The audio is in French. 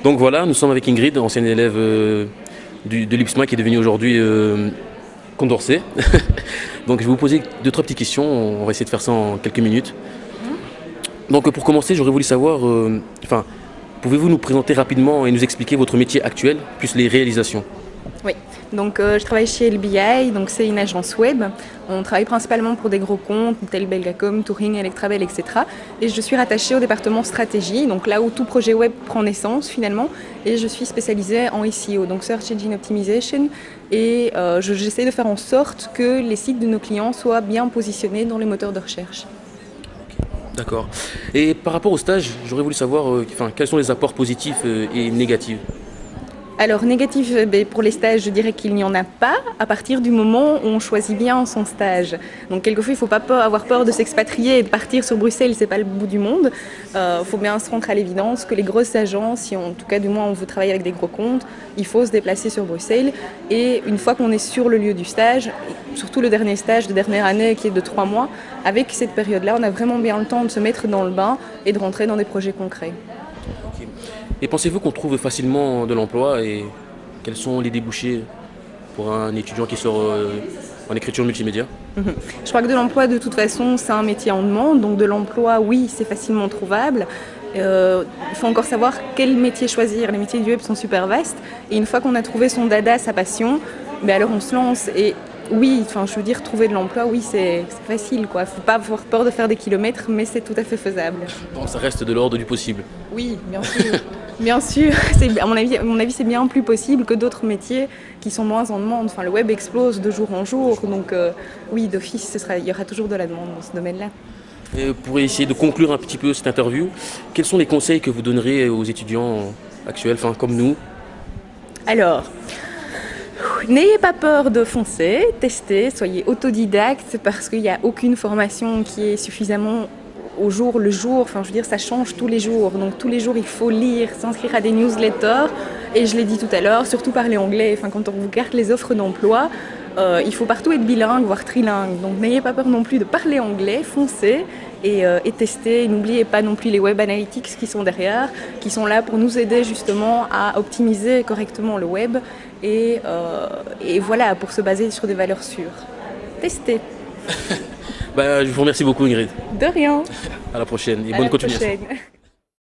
Donc voilà, nous sommes avec Ingrid, ancienne élève de l'IPSMA qui est devenue aujourd'hui Condorcet. Donc je vais vous poser deux, trois petites questions, on va essayer de faire ça en quelques minutes. Donc pour commencer, j'aurais voulu savoir, pouvez-vous nous présenter rapidement et nous expliquer votre métier actuel, plus les réalisations? Oui, donc je travaille chez LBI, donc c'est une agence web. On travaille principalement pour des gros comptes tels Belgacom, Touring, Electrabel, etc. Et je suis rattachée au département stratégie, donc là où tout projet web prend naissance finalement. Et je suis spécialisée en SEO, donc Search Engine Optimization. Et j'essaie de faire en sorte que les sites de nos clients soient bien positionnés dans les moteurs de recherche. D'accord. Et par rapport au stage, j'aurais voulu savoir quels sont les apports positifs et négatifs. Alors négatif, pour les stages, je dirais qu'il n'y en a pas à partir du moment où on choisit bien son stage. Donc quelquefois, il ne faut pas avoir peur de s'expatrier et de partir sur Bruxelles, c'est pas le bout du monde. Il faut bien se rendre à l'évidence que les grosses agences, si en tout cas du moins on veut travailler avec des gros comptes, il faut se déplacer sur Bruxelles. Et une fois qu'on est sur le lieu du stage, surtout le dernier stage de dernière année qui est de 3 mois, avec cette période-là, on a vraiment bien le temps de se mettre dans le bain et de rentrer dans des projets concrets. Et pensez-vous qu'on trouve facilement de l'emploi et quels sont les débouchés pour un étudiant qui sort en écriture multimédia? Je crois que de l'emploi, de toute façon, c'est un métier en demande. Donc de l'emploi, oui, c'est facilement trouvable. Il faut encore savoir quel métier choisir. Les métiers du web sont super vastes. Et une fois qu'on a trouvé son dada, sa passion, alors on se lance. Et oui, je veux dire, trouver de l'emploi, oui, c'est facile, quoi. Faut pas avoir peur de faire des kilomètres, mais c'est tout à fait faisable. Bon, ça reste de l'ordre du possible. Oui, bien sûr. Bien sûr, à mon avis, c'est bien plus possible que d'autres métiers qui sont moins en demande. Enfin, le web explose de jour en jour, donc oui, d'office, il y aura toujours de la demande dans ce domaine-là. Et pour essayer de conclure un petit peu cette interview, quels sont les conseils que vous donneriez aux étudiants actuels, comme nous? Alors, n'ayez pas peur de foncer, tester, soyez autodidacte parce qu'il n'y a aucune formation qui est suffisamment au jour le jour, je veux dire, ça change tous les jours. Donc tous les jours, il faut lire, s'inscrire à des newsletters. Et je l'ai dit tout à l'heure, surtout parler anglais. Quand on regarde les offres d'emploi, il faut partout être bilingue, voire trilingue. Donc n'ayez pas peur non plus de parler anglais, foncez et testez. N'oubliez pas non plus les web analytics qui sont derrière, qui sont là pour nous aider justement à optimiser correctement le web et voilà, pour se baser sur des valeurs sûres. Testez. Je vous remercie beaucoup Ingrid. De rien. À la prochaine et À bonne la continuation. prochaine.